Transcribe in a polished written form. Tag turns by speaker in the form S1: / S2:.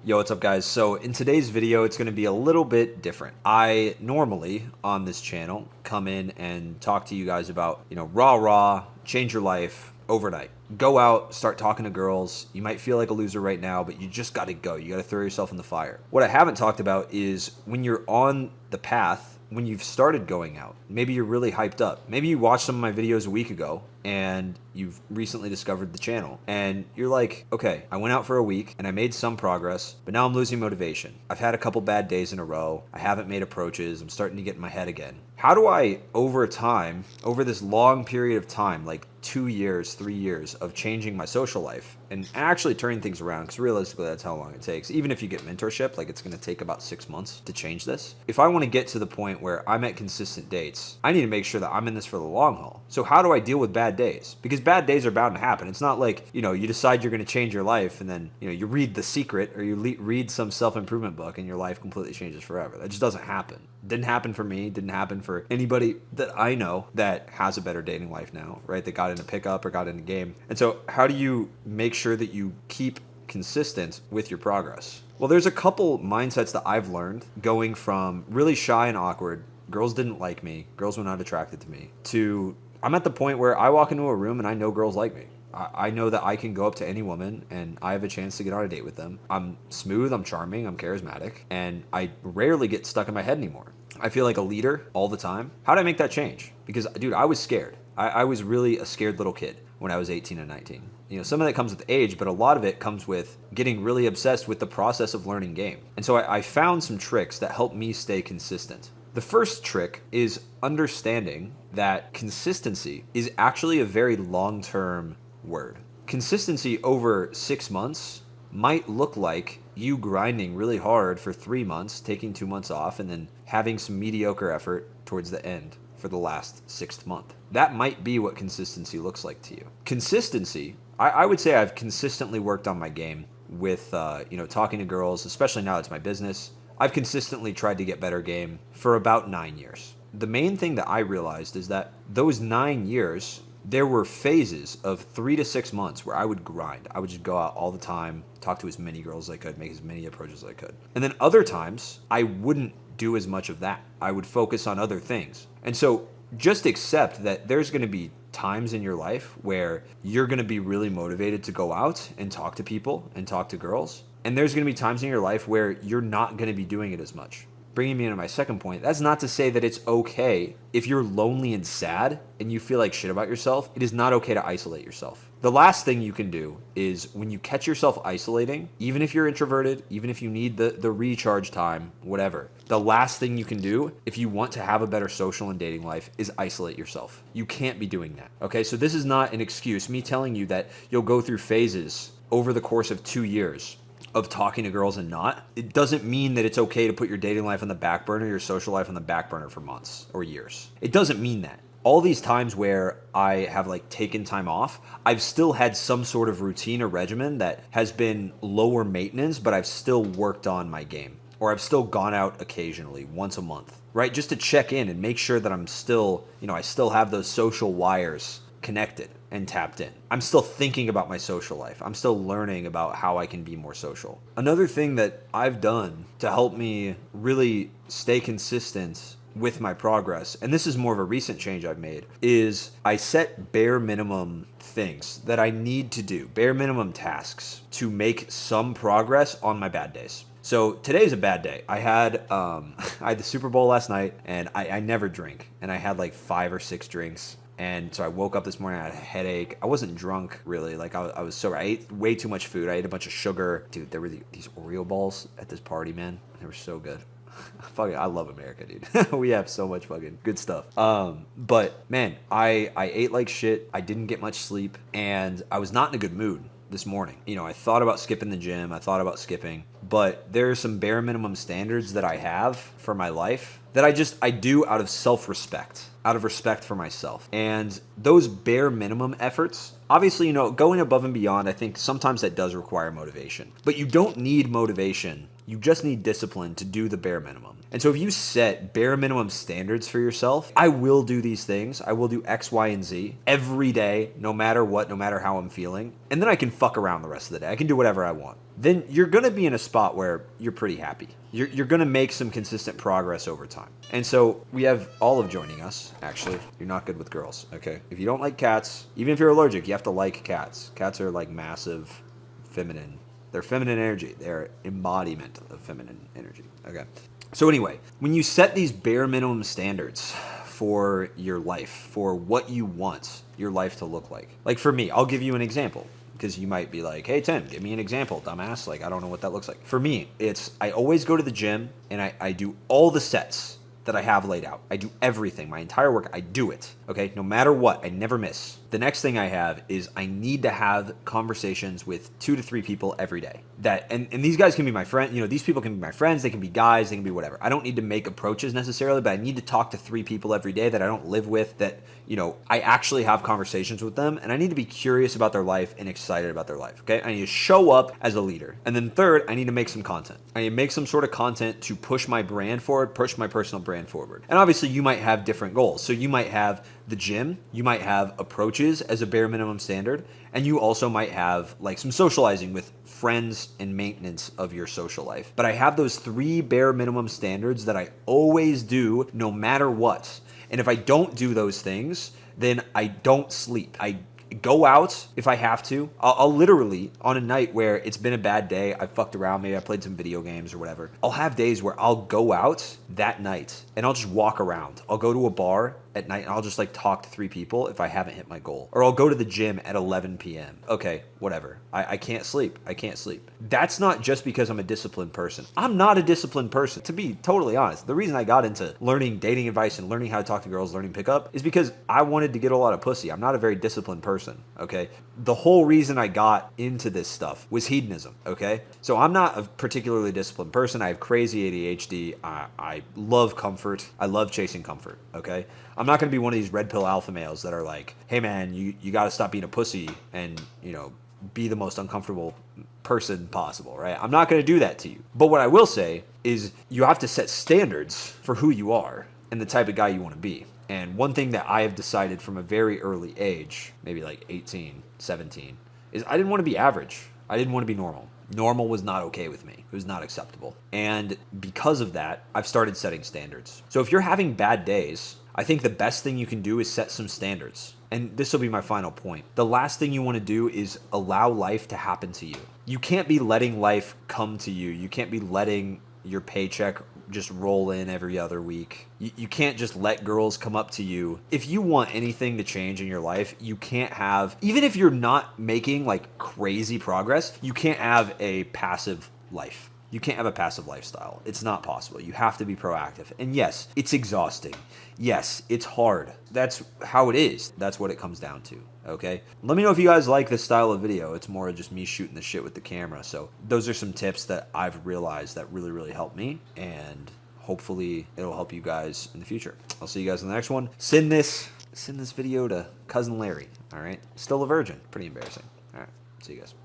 S1: Yo, what's up guys? So in today's video, it's going to be a little bit different. I normally on this channel come in and talk to you guys about, rah, change your life overnight. Go out, start talking to girls. You might feel like a loser right now, but you just got to go. You got to throw yourself in the fire. What I haven't talked about is when you're on the path, when you've started going out, maybe you're really hyped up. Maybe you watched some of my videos a week ago and you've recently discovered the channel and you're like, okay, I went out for a week and I made some progress, but now I'm losing motivation. I've had a couple bad days in a row. I haven't made approaches. I'm starting to get in my head again. How do I, over time, over this long period of time, like 2 years, 3 years of changing my social life and actually turning things around, because realistically that's how long it takes. Even if you get mentorship, like it's going to take about 6 months to change this. If I want to get to the point where I'm at consistent dates, I need to make sure that I'm in this for the long haul. So how do I deal with bad days? Because bad days are bound to happen. It's not like, you decide you're going to change your life and then, you read The Secret or you read some self-improvement book and your life completely changes forever. That just doesn't happen. Didn't happen for me. Didn't happen for anybody that I know that has a better dating life now, right? That got into pickup or got into game. And so how do you make sure that you keep consistent with your progress? Well, there's a couple mindsets that I've learned going from really shy and awkward, girls didn't like me, girls were not attracted to me, to I'm at the point where I walk into a room and I know girls like me. I know that I can go up to any woman and I have a chance to get on a date with them. I'm smooth, I'm charming, I'm charismatic, and I rarely get stuck in my head anymore. I feel like a leader all the time. How did I make that change? Because, dude, I was scared. I was really a scared little kid when I was 18 and 19. Some of that comes with age, but a lot of it comes with getting really obsessed with the process of learning game. And so I found some tricks that help me stay consistent. The first trick is understanding that consistency is actually a very long-term word. Consistency over 6 months might look like you grinding really hard for 3 months, taking 2 months off, and then having some mediocre effort towards the end for the last 6th month. That might be what consistency looks like to you. Consistency, I would say I've consistently worked on my game with, talking to girls, especially now it's my business. I've consistently tried to get better game for about 9 years. The main thing that I realized is that those 9 years, there were phases of 3 to 6 months where I would grind. I would just go out all the time, talk to as many girls as I could, make as many approaches as I could. And then other times, I wouldn't do as much of that. I would focus on other things. And so just accept that there's going to be times in your life where you're going to be really motivated to go out and talk to people and talk to girls. And there's going to be times in your life where you're not going to be doing it as much. Bringing me into my second point, that's not to say that it's okay if you're lonely and sad and you feel like shit about yourself. It is not okay to isolate yourself. The last thing you can do is when you catch yourself isolating, even if you're introverted, even if you need the recharge time, whatever, the last thing you can do if you want to have a better social and dating life is isolate yourself. You can't be doing that, okay? So this is not an excuse, me telling you that you'll go through phases over the course of 2 years of talking to girls and not. It doesn't mean that it's okay to put your dating life on the back burner, your social life on the back burner for months or years. It doesn't mean that. All these times where I have taken time off, I've still had some sort of routine or regimen that has been lower maintenance, but I've still worked on my game. Or I've still gone out occasionally, once a month, right? Just to check in and make sure that I'm still, I still have those social wires connected and tapped in. I'm still thinking about my social life. I'm still learning about how I can be more social. Another thing that I've done to help me really stay consistent with my progress, and this is more of a recent change I've made, is I set bare minimum things that I need to do, bare minimum tasks to make some progress on my bad days. So today's a bad day. I had the Super Bowl last night, and I never drink, and I had 5 or 6 drinks. And so I woke up this morning, I had a headache. I wasn't drunk, really. I was sober. I ate way too much food. I ate a bunch of sugar. Dude, there were these Oreo balls at this party, man. They were so good. I love America, dude. We have so much fucking good stuff. But, man, I ate like shit. I didn't get much sleep. And I was not in a good mood this morning. I thought about skipping the gym. I thought about skipping. But there are some bare minimum standards that I have for my life that I do out of self-respect, out of respect for myself. And those bare minimum efforts, obviously, going above and beyond, I think sometimes that does require motivation. But you don't need motivation You just need discipline to do the bare minimum. And so if you set bare minimum standards for yourself, I will do these things. I will do X, Y, and Z every day, no matter what, no matter how I'm feeling. And then I can fuck around the rest of the day. I can do whatever I want. Then you're going to be in a spot where you're pretty happy. You're going to make some consistent progress over time. And so we have Olive joining us. Actually, you're not good with girls, okay? If you don't like cats, even if you're allergic, you have to like cats. Cats are like massive feminine. They're feminine energy. They're embodiment of feminine energy, okay? So anyway, when you set these bare minimum standards for your life, for what you want your life to look like for me, I'll give you an example. Because you might be like, hey, Tim, give me an example, dumbass. Like, I don't know what that looks like. For me, it's I always go to the gym and I do all the sets that I have laid out. I do everything, my entire work, I do it, okay? No matter what, I never miss. The next thing I have is I need to have conversations with 2 to 3 people every day. And these guys can be my friend, these people can be my friends, they can be guys, they can be whatever. I don't need to make approaches necessarily, but I need to talk to 3 people every day that I don't live with, that, I actually have conversations with them, and I need to be curious about their life and excited about their life, okay? I need to show up as a leader. And then third, I need to make some content. I need to make some sort of content to push my brand forward, push my personal brand forward. And obviously you might have different goals. So you might have the gym, you might have approaches as a bare minimum standard, and you also might have like some socializing with friends and maintenance of your social life. But I have those 3 bare minimum standards that I always do no matter what. And if I don't do those things, then I don't sleep. I go out if I have to. I'll literally, on a night where it's been a bad day, I fucked around, maybe I played some video games or whatever, I'll have days where I'll go out that night and I'll just walk around. I'll go to a bar at night and I'll just like talk to 3 people if I haven't hit my goal. Or I'll go to the gym at 11 p.m. Okay, whatever. I can't sleep. I can't sleep. That's not just because I'm a disciplined person. I'm not a disciplined person, to be totally honest. The reason I got into learning dating advice and learning how to talk to girls, learning pickup, is because I wanted to get a lot of pussy. I'm not a very disciplined person, okay? The whole reason I got into this stuff was hedonism, okay? So I'm not a particularly disciplined person. I have crazy ADHD. I love comfort. I love chasing comfort, okay? I'm not going to be one of these red pill alpha males that are like, hey man, you got to stop being a pussy and, be the most uncomfortable person possible, right? I'm not going to do that to you. But what I will say is you have to set standards for who you are and the type of guy you want to be. And one thing that I have decided from a very early age, maybe like 18, 17, is I didn't want to be average. I didn't want to be normal. Normal was not okay with me. It was not acceptable. And because of that, I've started setting standards. So if you're having bad days, I think the best thing you can do is set some standards. And this will be my final point. The last thing you want to do is allow life to happen to you. You can't be letting life come to you. You can't be letting your paycheck just roll in every other week. You can't just let girls come up to you. If you want anything to change in your life, you can't have, even if you're not making like crazy progress, you can't have a passive life. You can't have a passive lifestyle. It's not possible. You have to be proactive. And yes, it's exhausting. Yes, it's hard. That's how it is. That's what it comes down to, okay? Let me know if you guys like this style of video. It's more of just me shooting the shit with the camera. So those are some tips that I've realized that really, really help me. And hopefully it'll help you guys in the future. I'll see you guys in the next one. Send this video to Cousin Larry, all right? Still a virgin. Pretty embarrassing. All right, see you guys.